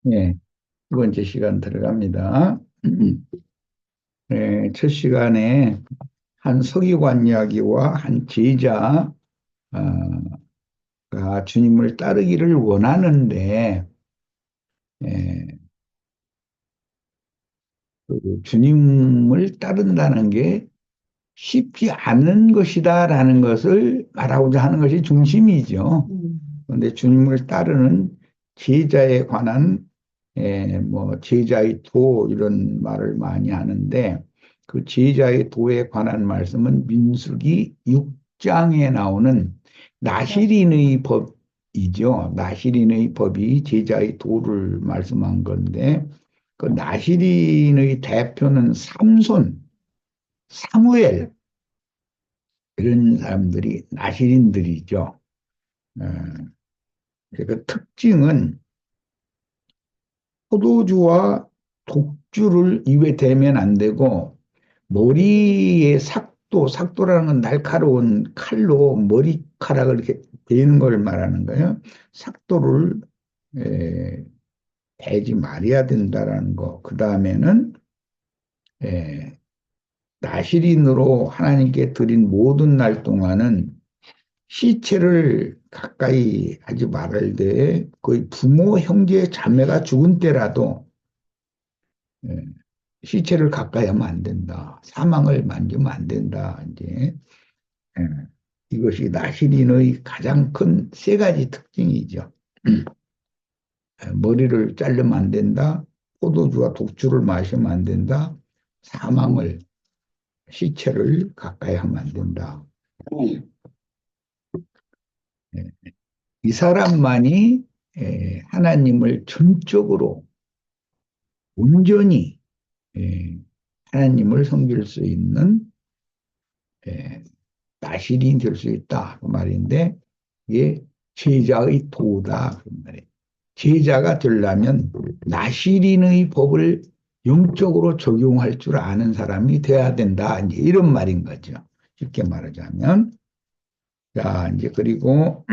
예, 두 번째 시간 들어갑니다. 첫 시간에 한 서기관 이야기와 한 제자가 주님을 따르기를 원하는데, 예, 그 주님을 따른다는 게 쉽지 않은 것이다라는 것을 말하고자 하는 것이 중심이죠. 그런데 주님을 따르는 제자에 관한 뭐 제자의 도 이런 말을 많이 하는데 그 제자의 도에 관한 말씀은 민수기 6장에 나오는 나시린의 법이죠. 나시린의 법이 제자의 도를 말씀한 건데 그 나시린의 대표는 삼손, 사무엘 이런 사람들이 나시린들이죠. 어, 그 특징은 포도주와 독주를 입에 대면 안 되고 머리에 삭도라는 건 날카로운 칼로 머리카락을 이렇게 베는 걸 말하는 거예요. 삭도를 에, 대지 말아야 된다라는 거. 그 다음에는 나시린으로 하나님께 드린 모든 날 동안은 시체를 가까이 하지 말아야 돼. 거의 부모, 형제, 자매가 죽은 때라도 예, 시체를 가까이 하면 안 된다. 사망을 만지면 안 된다. 이제 예, 이것이 나시린의 가장 큰 세 가지 특징이죠. 머리를 자르면 안 된다. 포도주와 독주를 마시면 안 된다. 사망을 시체를 가까이 하면 안 된다. 예, 이 사람만이 하나님을 전적으로 온전히 예, 하나님을 섬길 수 있는 예, 나실이 될 수 있다 그 말인데 이게 제자의 도다 그 말이에요. 제자가 되려면 나시린의 법을 영적으로 적용할 줄 아는 사람이 돼야 된다. 이제 이런 말인 거죠. 쉽게 말하자면. 자, 이제 그리고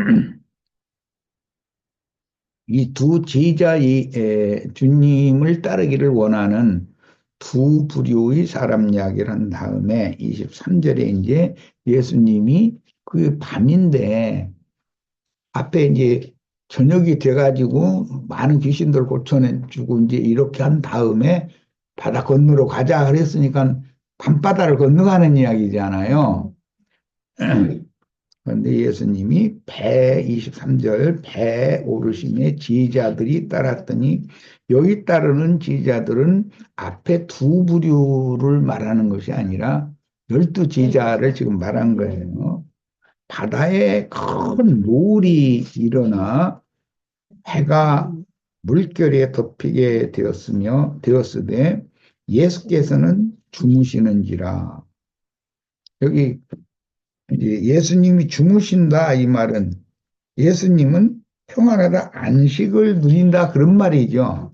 이 두 제자의 주님을 따르기를 원하는 두 부류의 사람 이야기를 한 다음에 23절에 이제 예수님이 그 밤인데 앞에 이제 저녁이 돼가지고 많은 귀신들 고쳐내주고 이제 이렇게 한 다음에 바다 건너러 가자 그랬으니까 밤바다를 건너가는 이야기잖아요. 그런데 예수님이 23절 배 오르심에 지휘자들이 따랐더니 여기 따르는 지휘자들은 앞에 두 부류를 말하는 것이 아니라 12 지휘자를 지금 말한 거예요. 바다에 큰 노을이 일어나 해가 물결에 덮이게 되었으되 예수께서는 주무시는지라. 여기 이제 예수님이 주무신다 이 말은 예수님은 평안하다 안식을 누린다 그런 말이죠.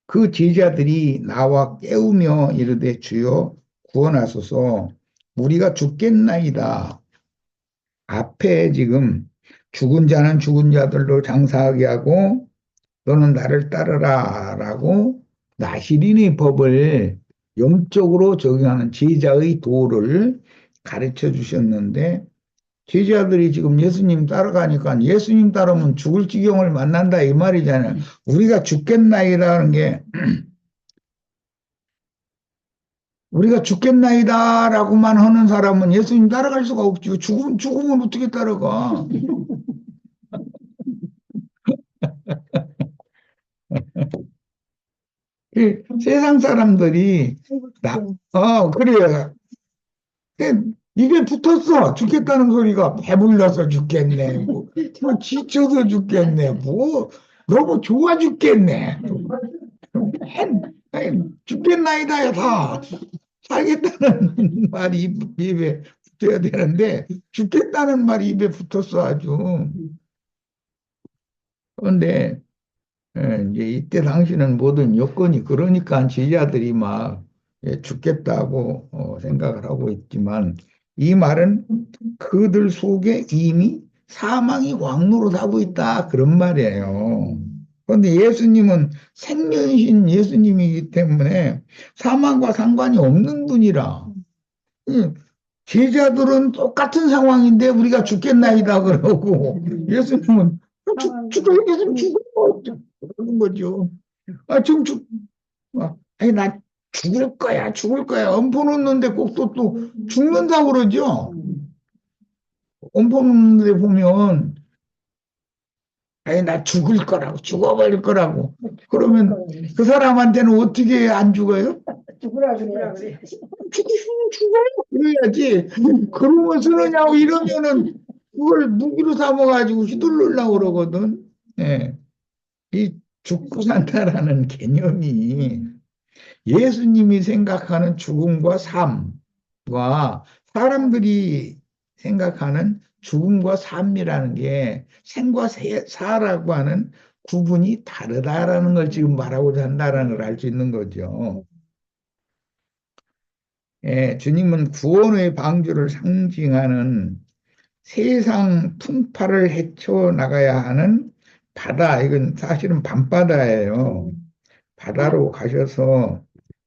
그 제자들이 나와 깨우며 이르되 주여 구원하소서 우리가 죽겠나이다. 앞에 지금 죽은 자는 죽은 자들로 장사하게 하고 너는 나를 따르라 라고 나시린의 법을 영적으로 적용하는 제자의 도를 가르쳐 주셨는데 제자들이 지금 예수님 따라가니까 예수님 따르면 죽을 지경을 만난다 이 말이잖아요. 우리가 죽겠나이다라는 게 우리가 죽겠나이다라고만 하는 사람은 예수님 따라갈 수가 없지. 죽으면 어떻게 따라가? 이 세상 사람들이 그래요. 입에 붙었어. 죽겠다는 소리가 배불러서 죽겠네. 뭐 지쳐서 죽겠네. 뭐 너무 좋아 죽겠네. 죽겠나이다야 다. 살겠다는 말이 입에 붙어야 되는데 죽겠다는 말이 입에 붙었어 아주. 그런데 이제 이때 당시는 모든 여건이 그러니까 제자들이 막 죽겠다고 생각을 하고 있지만 이 말은 그들 속에 이미 사망이 왕노릇하고 있다 그런 말이에요. 그런데 예수님은 생명이신 예수님이기 때문에 사망과 상관이 없는 분이라. 이 제자들은 똑같은 상황인데 우리가 죽겠나이다 그러고 예수님은 죽을 겠으면 죽는 거죠. 아, 지금 아니, 나 죽을 거야. 엄포 놓는데 꼭 또 죽는다고 그러죠. 엄포 놓는데 보면 아니, 나 죽을 거라고, 죽어버릴 거라고. 그러면 그 사람한테는 어떻게 안 죽어요? 죽으라 그래야지. 죽으시면 죽어요. 그래야지. 그러면 쓰느냐고 이러면은 그걸 무기로 삼아가지고 휘둘르려고 그러거든. 예. 이 죽고 산다라는 개념이 예수님이 생각하는 죽음과 삶과 사람들이 생각하는 죽음과 삶이라는 게 생과 사라고 하는 구분이 다르다라는 걸 지금 말하고자 한다라는 걸 알 수 있는 거죠. 예, 주님은 구원의 방주를 상징하는 세상 풍파를 헤쳐나가야 하는 바다, 이건 사실은 밤바다예요. 바다로 가셔서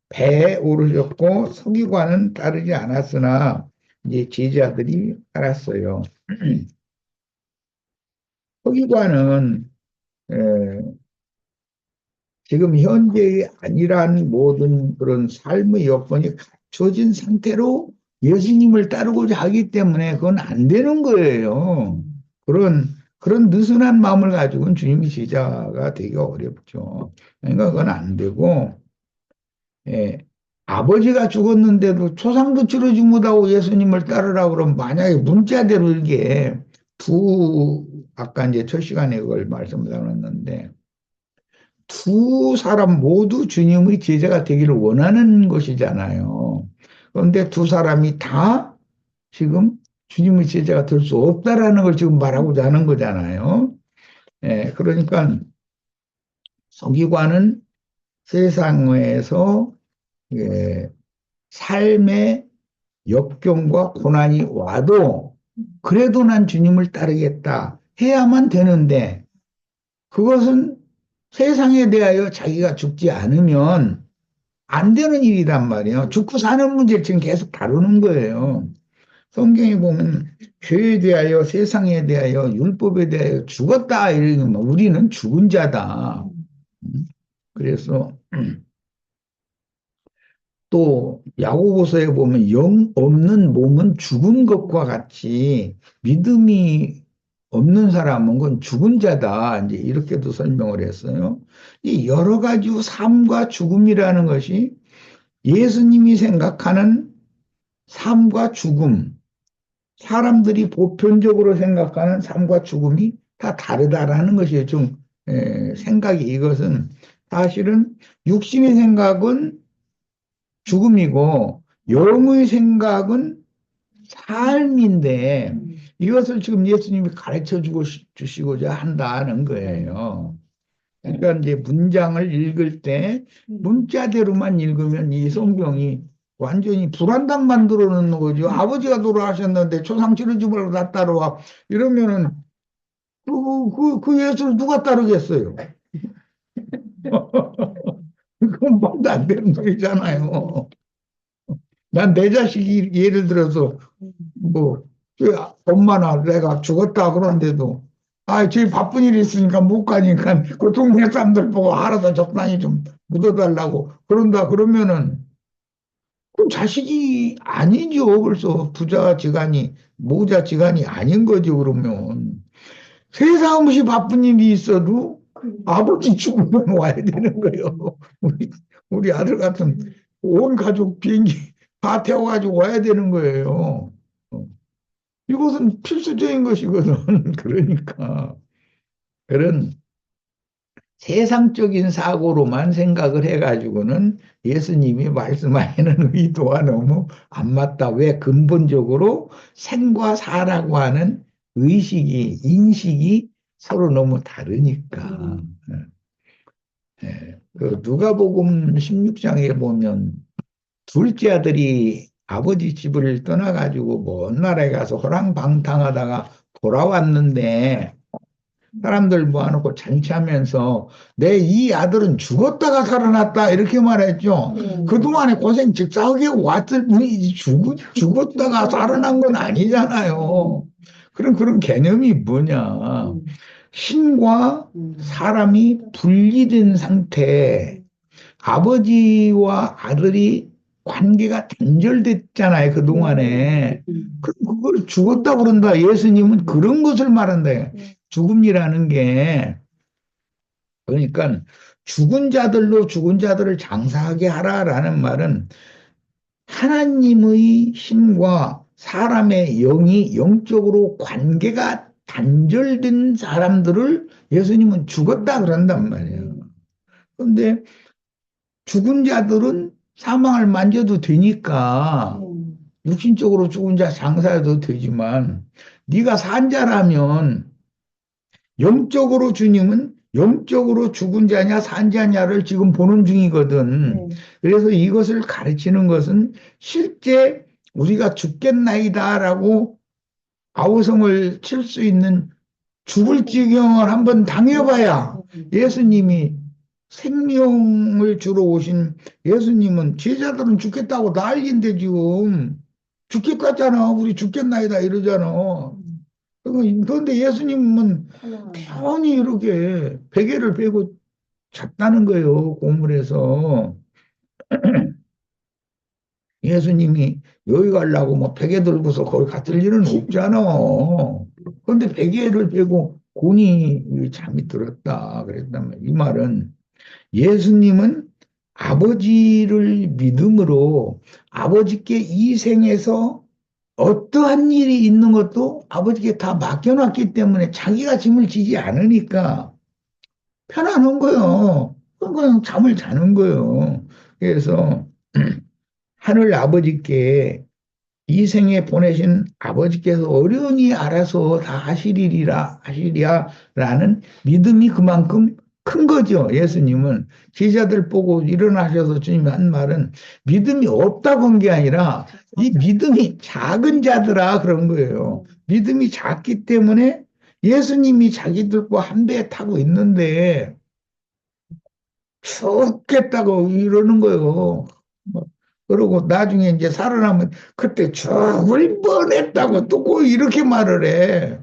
배에 오르셨고 서기관은 따르지 않았으나 이제 제자들이 따랐어요. 서기관은 에, 지금 현재의 아니란 모든 그런 삶의 여건이 갖춰진 상태로 예수님을 따르고자 하기 때문에 그건 안 되는 거예요. 그런 느슨한 마음을 가지고는 주님이 제자가 되기 어렵죠. 그러니까 그건 안 되고, 예, 아버지가 죽었는데도 초상도 치르지 못하고 예수님을 따르라고 그러면 만약에 문자대로 이게 아까 이제 첫 시간에 그걸 말씀 나눴는데 두 사람 모두 주님의 제자가 되기를 원하는 것이잖아요. 그런데 두 사람이 다 지금 주님의 제자가 될 수 없다라는 걸 지금 말하고자 하는 거잖아요. 예, 그러니까 서기관은 세상에서 예, 삶의 역경과 고난이 와도 그래도 난 주님을 따르겠다 해야만 되는데 그것은 세상에 대하여 자기가 죽지 않으면 안 되는 일이란 말이에요. 죽고 사는 문제를 지금 계속 다루는 거예요. 성경에 보면 죄에 대하여 세상에 대하여 율법에 대하여 죽었다 이러면 우리는 죽은 자다. 그래서 또 야고보서에 보면 영 없는 몸은 죽은 것과 같이 믿음이 없는 사람은 그건 죽은 자다. 이제 이렇게도 설명을 했어요. 이 여러 가지 삶과 죽음이라는 것이 예수님이 생각하는 삶과 죽음, 사람들이 보편적으로 생각하는 삶과 죽음이 다 다르다라는 것이에요. 좀 생각이 이것은 사실은 육신의 생각은 죽음이고 영의 생각은 삶인데 이것을 지금 예수님이 가르쳐 주시고자 한다는 거예요. 그러니까 이제 문장을 읽을 때 문자대로만 읽으면 이 성경이 완전히 불안당 만들어 놓는 거죠. 아버지가 돌아가셨는데 초상 치르지 말고 나 따라와. 이러면은 그 예수를 누가 따르겠어요? 그건 말도 안 되는 소리잖아요. 난 내 자식이 예를 들어서 뭐 엄마나 내가 죽었다 그러는데도 저희 바쁜 일이 있으니까 못 가니까 그 동네 사람들 보고 알아서 적당히 좀 묻어달라고 그런다 그러면은 그럼 자식이 아니죠. 벌써 부자 지간이 모자 지간이 아닌 거죠. 그러면 세상 없이 바쁜 일이 있어도 아버지 죽으면 와야 되는 거예요. 우리 아들 같은 온 가족 비행기 다 태워가지고 와야 되는 거예요. 이것은 필수적인 것이거든. 그러니까 그런 세상적인 사고로만 생각을 해가지고는 예수님이 말씀하시는 의도와 너무 안 맞다. 왜? 근본적으로 생과 사라고 하는 의식이, 인식이 서로 너무 다르니까. 그 누가복음 16장에 보면 둘째 아들이 아버지 집을 떠나가지고 먼 나라에 가서 호랑방탕하다가 돌아왔는데 사람들 모아놓고 잔치하면서 내 이 아들은 죽었다가 살아났다 이렇게 말했죠. 그동안에 고생 직사하게 왔을 분이 죽었다가 살아난 건 아니잖아요. 그런 개념이 뭐냐. 신과 사람이 분리된 상태, 아버지와 아들이 관계가 단절됐잖아요, 그동안에. 그럼 그걸 죽었다 그런다. 예수님은 그런 것을 말한다. 죽음이라는 게, 그러니까 죽은 자들로 죽은 자들을 장사하게 하라라는 말은 하나님의 신과 사람의 영이 영적으로 관계가 단절된 사람들을 예수님은 죽었다 그런단 말이에요. 그런데 죽은 자들은 사망을 만져도 되니까 육신적으로 죽은 자 장사해도 되지만 네가 산 자라면 영적으로 주님은 영적으로 죽은 자냐 산 자냐를 지금 보는 중이거든. 그래서 이것을 가르치는 것은 실제 우리가 죽겠나이다라고 아우성을 칠 수 있는 죽을 지경을 한번 당해봐야 예수님이 생명을 주러 오신 예수님은 제자들은 죽겠다고 난리인데 지금 죽겠다잖아. 우리 죽겠나이다 이러잖아. 그런데 예수님은 편히 이렇게 베개를 베고 잤다는 거예요. 고물에서. 예수님이 여기 가려고 뭐 베개 들고서 거기 갔을 일은 없잖아. 그런데 베개를 베고 곤히 잠이 들었다 그랬다면 이 말은 예수님은 아버지를 믿음으로 아버지께 이 생에서 어떠한 일이 있는 것도 아버지께 다 맡겨놨기 때문에 자기가 짐을 지지 않으니까 편안한 거예요. 그냥 잠을 자는 거예요. 그래서 하늘 아버지께 이 생에 보내신 아버지께서 어련히 알아서 다 하시리라는 믿음이 그만큼 큰 거죠. 예수님은 제자들 보고 일어나셔서 주님이 한 말은 믿음이 없다고 한 게 아니라 이 믿음이 작은 자들아 그런 거예요. 믿음이 작기 때문에 예수님이 자기들과 한 배에 타고 있는데 죽겠다고 이러는 거예요. 그러고 나중에 이제 살아나면 그때 죽을 뻔했다고 또 꼭 이렇게 말을 해.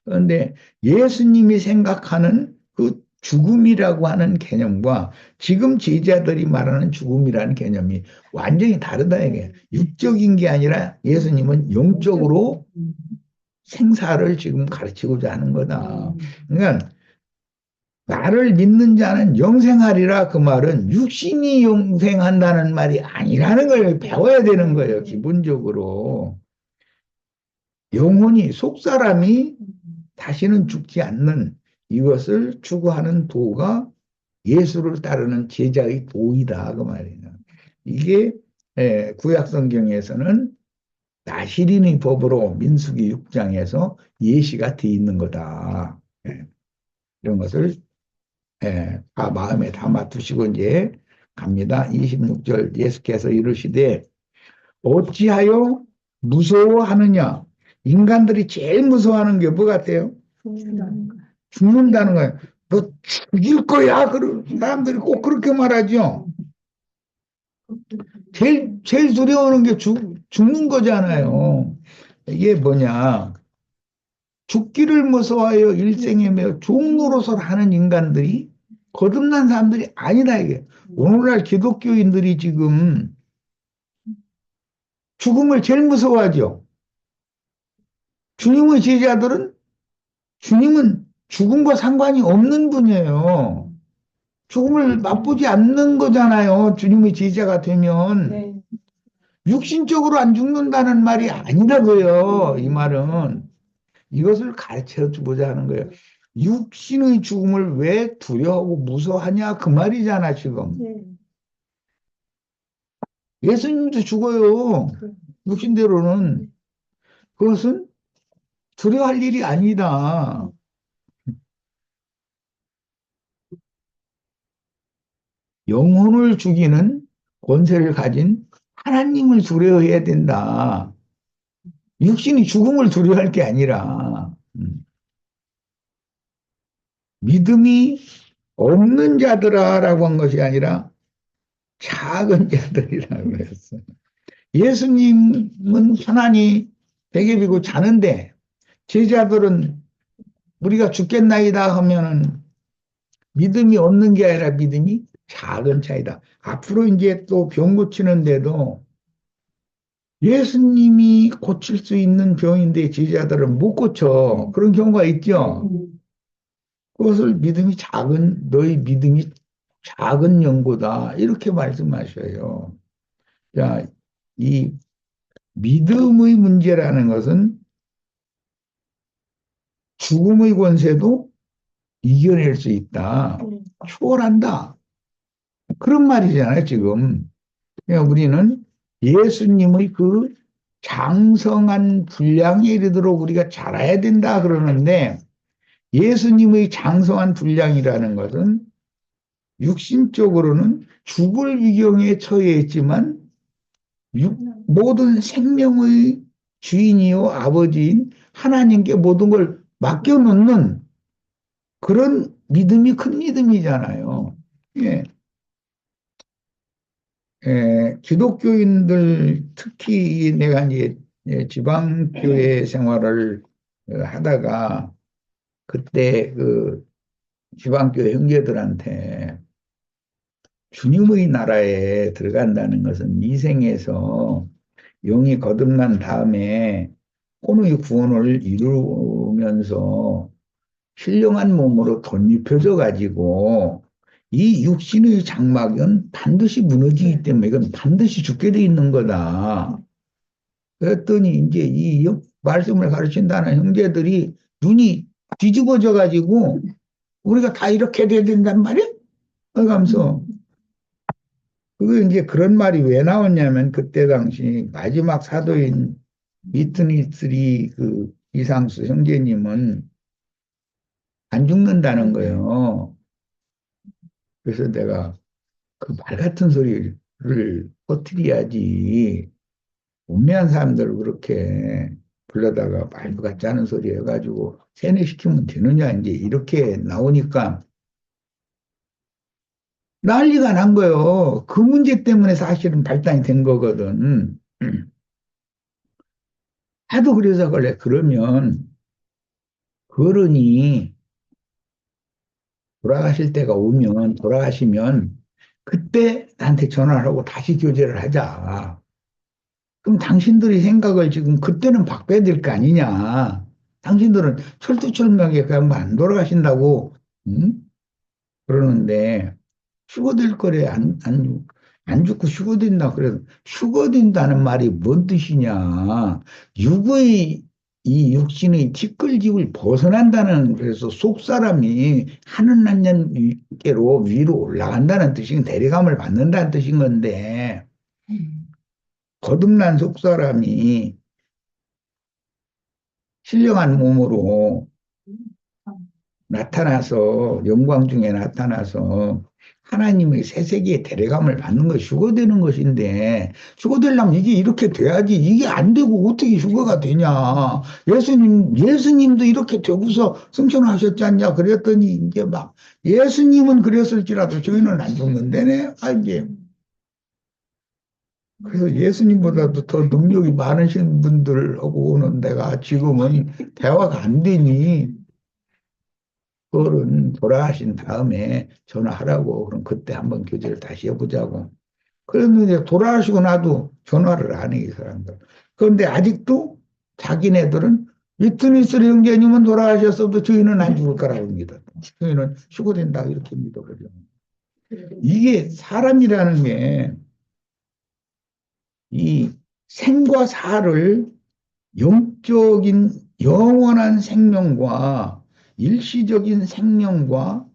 그런데 예수님이 생각하는 그 죽음이라고 하는 개념과 지금 제자들이 말하는 죽음이라는 개념이 완전히 다르다 이게. 육적인 게 아니라 예수님은 영적으로 생사를 지금 가르치고자 하는 거다. 그러니까 나를 믿는 자는 영생하리라 그 말은 육신이 영생한다는 말이 아니라는 걸 배워야 되는 거예요. 기본적으로. 영혼이 속사람이 다시는 죽지 않는 이것을 추구하는 도가 예수를 따르는 제자의 도이다 그 말이에요. 이게 구약 성경에서는 나시린의 법으로 민수기 6장에서 예시가 되어 있는 거다. 이런 것을 다 마음에 담아 두시고 이제 갑니다. 26절 예수께서 이르시되 어찌하여 무서워하느냐. 인간들이 제일 무서워하는 게 뭐 같아요? 죽는다는 거예요. 너 죽일 거야. 사람들이 꼭 그렇게 말하죠. 제일 두려워하는 게 죽는 거잖아요. 이게 뭐냐. 죽기를 무서워하여 일생에 매어 종로로서 하는 인간들이 거듭난 사람들이 아니다 이게. 오늘날 기독교인들이 지금 죽음을 제일 무서워하죠. 주님의 제자들은 주님은 죽음과 상관이 없는 분이에요. 죽음을 맛보지 않는 거잖아요. 주님의 제자가 되면. 네. 육신적으로 안 죽는다는 말이 아니라고요. 이 말은. 이것을 가르쳐 주고자 하는 거예요. 육신의 죽음을 왜 두려워하고 무서워하냐 그 말이잖아 지금. 예수님도 죽어요. 육신대로는. 그것은 두려워할 일이 아니다. 영혼을 죽이는 권세를 가진 하나님을 두려워해야 된다. 육신이 죽음을 두려워할 게 아니라. 믿음이 없는 자들아라고 한 것이 아니라 작은 자들이라고 했어요. 예수님은 편안히 베개 비고 자는데 제자들은 우리가 죽겠나이다 하면은 믿음이 없는 게 아니라 믿음이 작은 차이다. 앞으로 이제 또 병 고치는데도 예수님이 고칠 수 있는 병인데 제자들은 못 고쳐. 그런 경우가 있죠. 그것을 너희 믿음이 작은 연고다. 이렇게 말씀하셔요. 자, 이 믿음의 문제라는 것은 죽음의 권세도 이겨낼 수 있다. 초월한다. 그런 말이잖아요, 지금. 그러니까 우리는 예수님의 그 장성한 분량에 이르도록 우리가 자라야 된다 그러는데 예수님의 장성한 분량이라는 것은 육신적으로는 죽을 위경에 처해 있지만 모든 생명의 주인이요 아버지인 하나님께 모든 걸 맡겨놓는 그런 믿음이 큰 믿음이잖아요. 예. 기독교인들 특히 내가 이제 지방교회 생활을 하다가 그때 그 지방교회 형제들한테 주님의 나라에 들어간다는 것은 이생에서 영이 거듭난 다음에 혼의 구원을 이루면서 신령한 몸으로 덧입혀져 가지고 이 육신의 장막은 반드시 무너지기 때문에 이건 반드시 죽게 돼 있는 거다. 그랬더니 이제 이 말씀을 가르친다는 형제들이 눈이 뒤집어져 가지고 우리가 다 이렇게 돼야 된단 말이야? 그러면서 그게 이제 그런 말이 왜 나왔냐면 그때 당시 마지막 사도인 미트니스리 그 이상수 형제님은 안 죽는다는 거예요. 그래서 내가 그 말 같은 소리를 퍼뜨려야지. 운매한 사람들을 그렇게 불러다가 말도 같지 않은 소리 해가지고 세뇌시키면 되느냐, 이제 이렇게 나오니까 난리가 난 거예요. 그 문제 때문에 사실은 발단이 된 거거든. 하도 그래서 그래. 그러면 어른이 돌아가실 때가 오면, 돌아가시면 그때 나한테 전화를 하고 다시 교제를 하자. 그럼 당신들의 생각을 지금 그때는 바꿔야 될 거 아니냐. 당신들은 철두철미하게 그냥 안 돌아가신다고, 응? 그러는데, 휴거될 거래, 안 죽고 휴거된다. 그래서, 휴거된다는 말이 뭔 뜻이냐. 이 육신의 티끌집을 벗어난다는, 그래서 속 사람이 하늘 난년께로 위로 올라간다는 뜻인, 대리감을 받는다는 뜻인 건데, 거듭난 속 사람이 신령한 몸으로 나타나서 영광 중에 나타나서 하나님의 새 세계의 대례감을 받는 것이 휴거되는 것인데 휴거되려면 이게 이렇게 돼야지 이게 안 되고 어떻게 휴거가 되냐. 예수님도 이렇게 되고서 승천하셨지 않냐 그랬더니 이제 막 예수님은 그랬을지라도 저희는 안 죽는다네. 아 이게 그래서 예수님보다도 더 능력이 많으신 분들하고는 내가 지금은 대화가 안 되니 그거는 돌아가신 다음에 전화하라고. 그럼 그때 한번 교제를 다시 해보자고. 그랬는데 돌아가시고 나도 전화를 안 해, 이 사람들. 그런데 아직도 자기네들은 위트니스 형제님은 돌아가셨어도 저희는 안 죽을 거라고 믿어. 저희는 휴거된다 이렇게 믿어버려. 이게 사람이라는 게 이 생과 사를 영적인 영원한 생명과 일시적인 생명과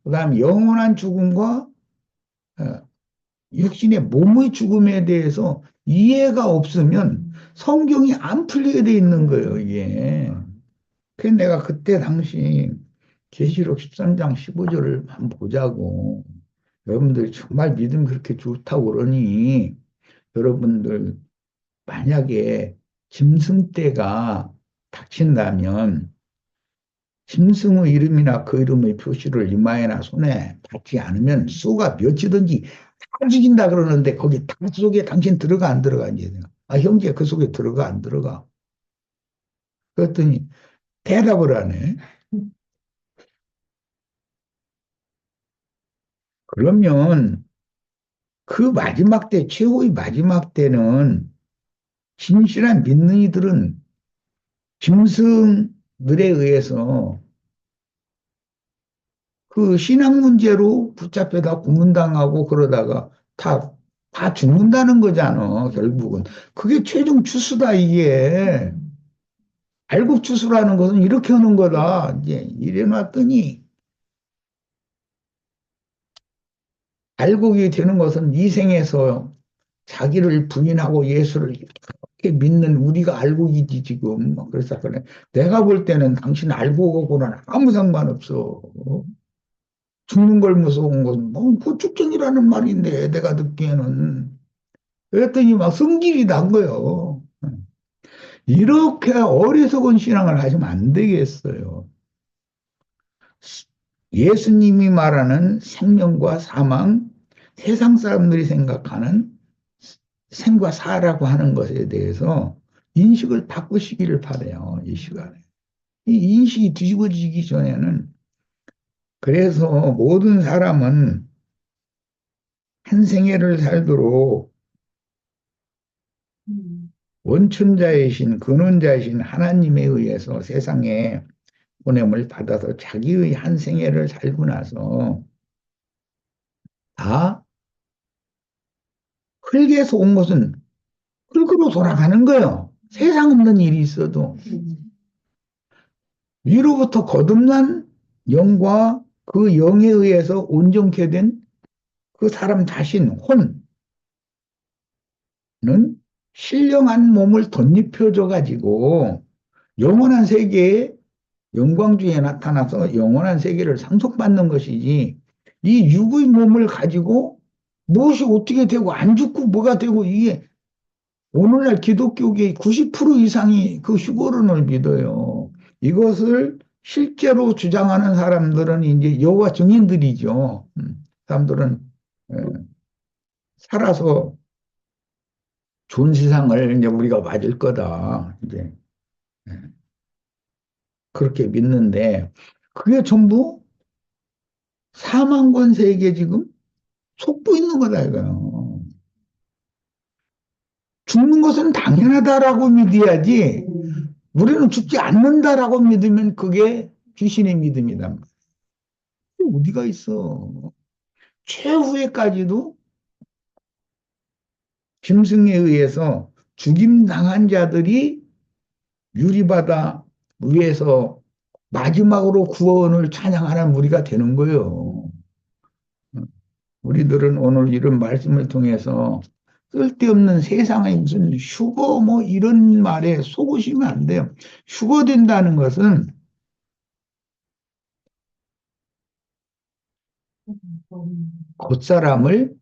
그다음 영원한 죽음과 어, 육신의 몸의 죽음에 대해서 이해가 없으면 성경이 안 풀리게 돼 있는 거예요, 이게. 그래서 내가 그때 당시 계시록 13장 15절을 한번 보자고. 여러분들 정말 믿음 그렇게 좋다고 그러니 여러분들 만약에 짐승 때가 닥친다면 짐승의 이름이나 그 이름의 표시를 이마에나 손에 받지 않으면 수가 몇이든지 다 죽인다 그러는데 거기 다 속에 당신 들어가 안 들어가 이제 아 형제 그 속에 들어가 안 들어가 그랬더니 대답을 하네. 그러면 그 마지막 때 최후의 마지막 때는 진실한 믿는 이들은 짐승들에 의해서 그 신앙 문제로 붙잡혀다 고문당하고 그러다가 다 죽는다는 거잖아, 결국은. 그게 최종 추수다, 이게. 알곡 추수라는 것은 이렇게 하는 거다. 이제 이래 놨더니, 알곡이 되는 것은 이 생에서 자기를 부인하고 예수를 이렇게 믿는 우리가 알곡이지, 지금. 그래서 그래. 내가 볼 때는 당신 알곡하고는 아무 상관없어. 죽는 걸 무서운 것은 뭐 고축전이라는 말인데 내가 듣기에는 그랬더니 막 성질이 난 거예요. 이렇게 어리석은 신앙을 하시면 안 되겠어요. 예수님이 말하는 생명과 사망, 세상 사람들이 생각하는 생과 사라고 하는 것에 대해서 인식을 바꾸시기를 바래요. 이 시간에. 이 인식이 뒤집어지기 전에는 그래서 모든 사람은 한 생애를 살도록 원천자이신 근원자이신 하나님에 의해서 세상에 보냄을 받아서 자기의 한 생애를 살고 나서 다 흙에서 온 것은 흙으로 돌아가는 거예요. 세상 없는 일이 있어도 위로부터 거듭난 영과 그 영에 의해서 온전케 된 그 사람 자신 혼은 신령한 몸을 덧입혀져 가지고 영원한 세계에 영광중에 나타나서 영원한 세계를 상속받는 것이지 이 육의 몸을 가지고 무엇이 어떻게 되고 안 죽고 뭐가 되고 이게 오늘날 기독교계의 90% 이상이 그 휴거론을 믿어요. 이것을 실제로 주장하는 사람들은 이제 여호와 증인들이죠. 사람들은 에, 살아서 좋은 세상을 이제 우리가 맞을 거다. 이제 에, 그렇게 믿는데 그게 전부 사망 권세에게 지금 속고 있는 거다 이거요. 죽는 것은 당연하다라고 믿어야지. 우리는 죽지 않는다라고 믿으면 그게 귀신의 믿음이다. 어디가 있어? 최후에까지도 짐승에 의해서 죽임당한 자들이 유리바다 위에서 마지막으로 구원을 찬양하는 우리가 되는 거예요. 우리들은 오늘 이런 말씀을 통해서 쓸데없는 세상의 무슨 휴거 뭐 이런 말에 속으시면 안 돼요. 휴거된다는 것은 겉사람을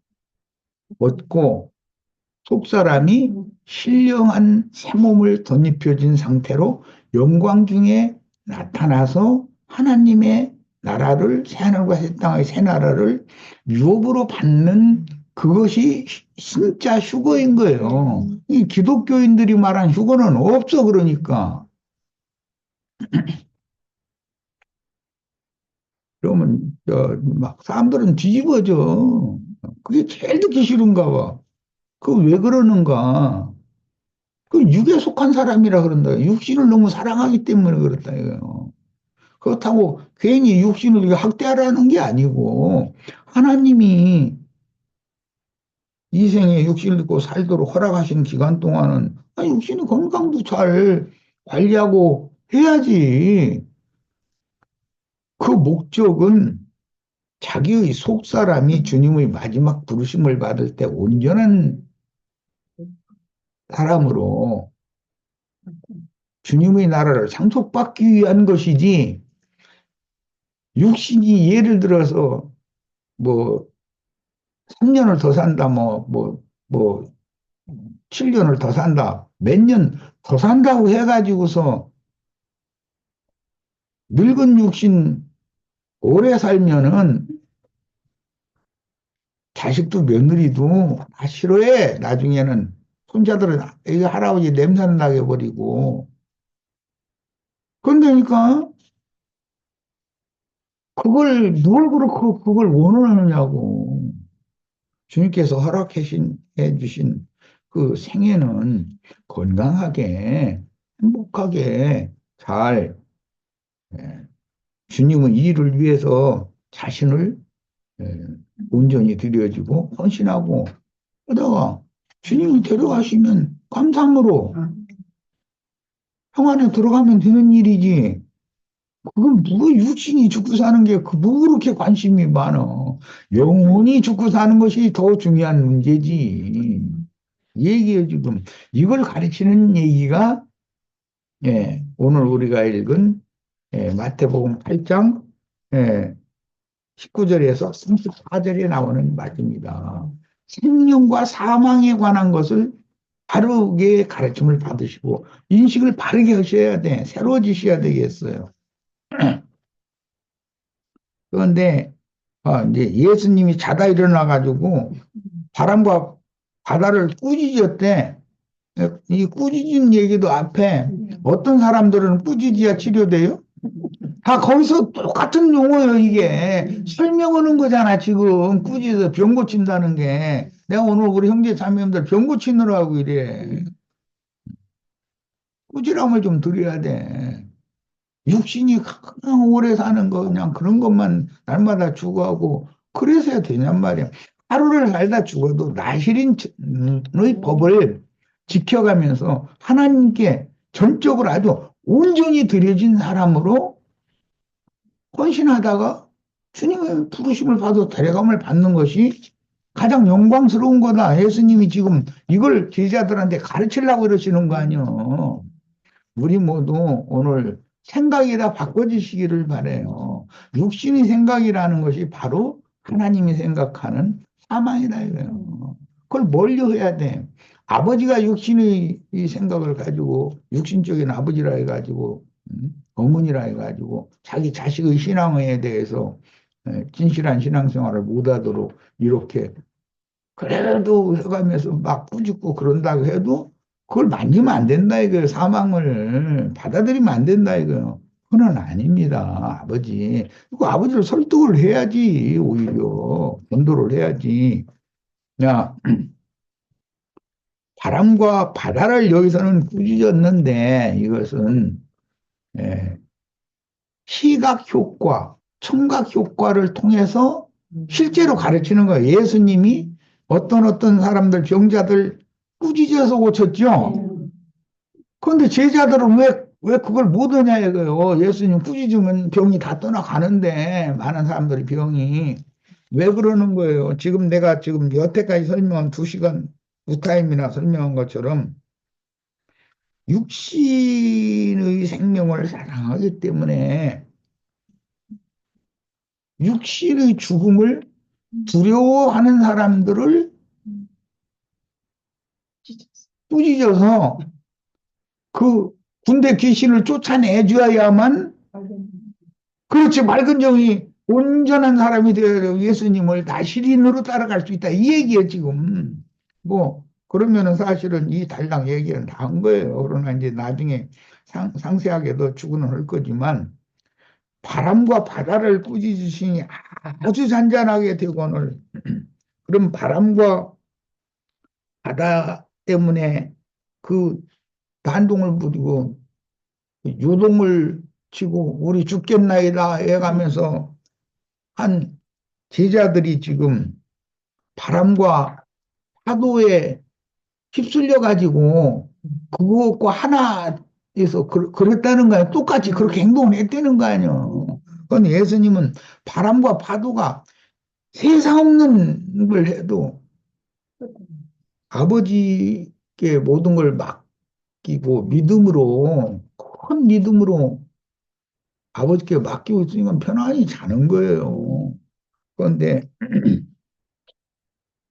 벗고 속사람이 신령한 새 몸을 덧입혀진 상태로 영광 중에 나타나서 하나님의 나라를 새하늘과 새 땅의 새 나라를 유업으로 받는 그것이 진짜 휴거인 거예요. 이 기독교인들이 말한 휴거는 없어 그러니까. 그러면 막 사람들은 뒤집어져. 그게 제일 듣기 싫은가 봐. 그 왜 그러는가? 그 육에 속한 사람이라 그런다. 육신을 너무 사랑하기 때문에 그렇다 이거요. 그렇다고 괜히 육신을 학대하라는 게 아니고 하나님이 이 생에 육신을 입고 살도록 허락하신 기간 동안은 육신의 건강도 잘 관리하고 해야지. 그 목적은 자기의 속사람이 주님의 마지막 부르심을 받을 때 온전한 사람으로 주님의 나라를 상속받기 위한 것이지 육신이 예를 들어서 뭐 3년을 더 산다, 뭐 7년을 더 산다, 몇 년 더 산다고 해가지고서 늙은 육신 오래 살면은 자식도 며느리도 다 싫어해. 나중에는 손자들은 이 할아버지 냄새 나게 버리고. 그러니까 그걸 뭘 그렇고 그걸 원하느냐고. 주님께서 허락해 주신 그 생애는 건강하게 행복하게 잘 예, 주님은 이 일을 위해서 자신을 예, 온전히 드려지고 헌신하고 그러다가 주님이 데려가시면 감사함으로 평안에 들어가면 되는 일이지. 그건 뭐 육신이 죽고 사는 게 뭐 그렇게 관심이 많어. 영혼이 죽고 사는 것이 더 중요한 문제지. 이 얘기예요, 지금. 이걸 가르치는 얘기가 오늘 우리가 읽은 마태복음 8장 19절에서 34절에 나오는 말입니다. 생명과 사망에 관한 것을 바르게 가르침을 받으시고 인식을 바르게 하셔야 돼. 새로워지셔야 되겠어요. 그런데 이제 예수님이 자다 일어나 가지고 바람과 바다를 꾸짖었대. 이 꾸짖은 얘기도 앞에 어떤 사람들은 꾸짖어야 치료돼요? 다 거기서 똑같은 용어예요, 이게. 설명하는 거잖아, 지금. 꾸짖어 병 고친다는 게. 내가 오늘 우리 형제 자매님들 병 고치느라고 이래. 꾸지람을 좀 드려야 돼. 육신이 그냥 오래 사는 거 그냥 그런 것만 날마다 추구하고 그래서야 되냔 말이야. 하루를 살다 죽어도 나실인의 법을 지켜가면서 하나님께 전적으로 아주 온전히 드려진 사람으로 헌신하다가 주님의 부르심을 받아 데려감을 받는 것이 가장 영광스러운 거다. 예수님이 지금 이걸 제자들한테 가르치려고 그러시는 거 아니요. 우리 모두 오늘 생각이 다 바꿔주시기를 바래요. 육신의 생각이라는 것이 바로 하나님이 생각하는 사망이다 이거예요. 그걸 멀리해야 돼. 아버지가 육신의 이 생각을 가지고 육신적인 아버지라 해가지고 어머니라 해가지고 자기 자식의 신앙에 대해서 진실한 신앙생활을 못하도록 이렇게 그래도 해가면서 막 꾸짖고 그런다고 해도 그걸 만지면 안 된다 이거예요. 사망을 받아들이면 안 된다 이거예요. 그건 아닙니다. 아버지. 그 아버지를 설득을 해야지 오히려 전도를 해야지. 야, 바람과 바다를 여기서는 꾸짖었는데 이것은 예, 시각 효과, 청각 효과를 통해서 실제로 가르치는 거예요. 예수님이 어떤 사람들 병자들 꾸짖어서 고쳤죠. 그런데 제자들은 왜 그걸 못 하냐 이거예요. 예수님 꾸짖으면 병이 다 떠나가는데 많은 사람들이 병이 왜 그러는 거예요? 지금 내가 지금 여태까지 설명한 2시간 두 타임이나 설명한 것처럼 육신의 생명을 사랑하기 때문에 육신의 죽음을 두려워하는 사람들을 꾸짖어서 그 군대 귀신을 쫓아내줘야만 그렇지 맑은 정이 온전한 사람이 되어 예수님을 나시린으로 따라갈 수 있다. 이 얘기예요 지금. 뭐 그러면은 사실은 이 달랑 얘기는 다 한 거예요. 그러나 이제 나중에 상세하게 더 추구는 할 거지만 바람과 바다를 꾸짖으시니 아주 잔잔하게 되거늘 그럼 바람과 바다 때문에 그 반동을 부리고 요동을 치고 우리 죽겠나이다 해가면서 한 제자들이 지금 바람과 파도에 휩쓸려 가지고 그것과 하나에서 그랬다는 거야. 똑같이 그렇게 행동을 했다는 거 아니에요. 그건 예수님은 바람과 파도가 세상 없는 걸 해도 아버지께 모든 걸 맡기고 믿음으로 큰 믿음으로 아버지께 맡기고 있으니까 편안히 자는 거예요. 그런데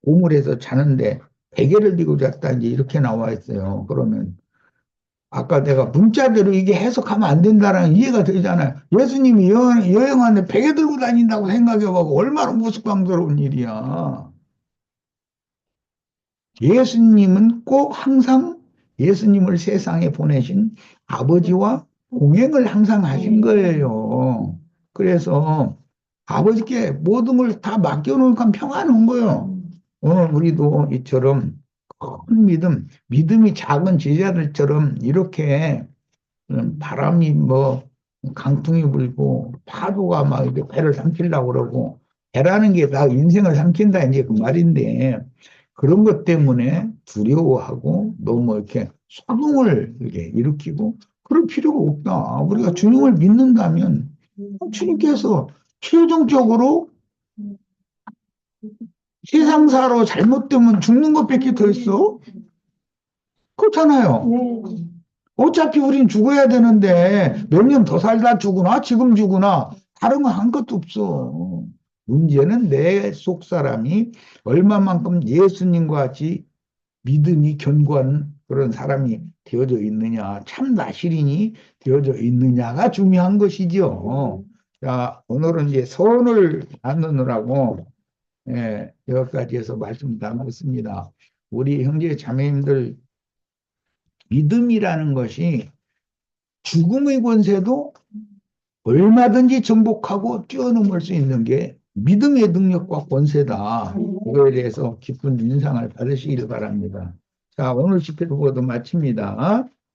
우물에서 자는데 베개를 들고 잤다 이제 이렇게 나와 있어요. 그러면 아까 내가 문자대로 이게 해석하면 안 된다라는 이해가 되잖아요. 예수님이 여행하는데 베개 들고 다닌다고 생각해보고 얼마나 우스꽝스러운 일이야. 예수님은 꼭 항상 예수님을 세상에 보내신 아버지와 동행을 항상 하신 거예요. 그래서 아버지께 모든 걸 다 맡겨놓으니까 평안한 거예요. 오늘 우리도 이처럼 큰 믿음이 작은 제자들처럼 이렇게 바람이 뭐 강풍이 불고 파도가 막 이렇게 배를 삼키려고 그러고 배라는 게 다 인생을 삼킨다 이제 그 말인데 그런 것 때문에 두려워하고 너무 이렇게 소동을 이렇게 일으키고 그럴 필요가 없다. 우리가 주님을 믿는다면 주님께서 최종적으로 세상사로 잘못되면 죽는 것밖에 더 있어? 그렇잖아요. 어차피 우린 죽어야 되는데 몇 년 더 살다 죽으나 지금 죽으나 다른 건 한 것도 없어. 문제는 내 속 사람이 얼마만큼 예수님과 같이 믿음이 견고한 그런 사람이 되어져 있느냐, 참 나시린이 되어져 있느냐가 중요한 것이죠. 자, 오늘은 이제 선을 나누느라고 여기까지 해서 말씀 나눴습니다. 우리 형제 자매님들 믿음이라는 것이 죽음의 권세도 얼마든지 정복하고 뛰어넘을 수 있는 게 믿음의 능력과 권세다. 이거에 대해서 깊은 인상을 받으시길 바랍니다. 자, 오늘 집회 보고도 마칩니다.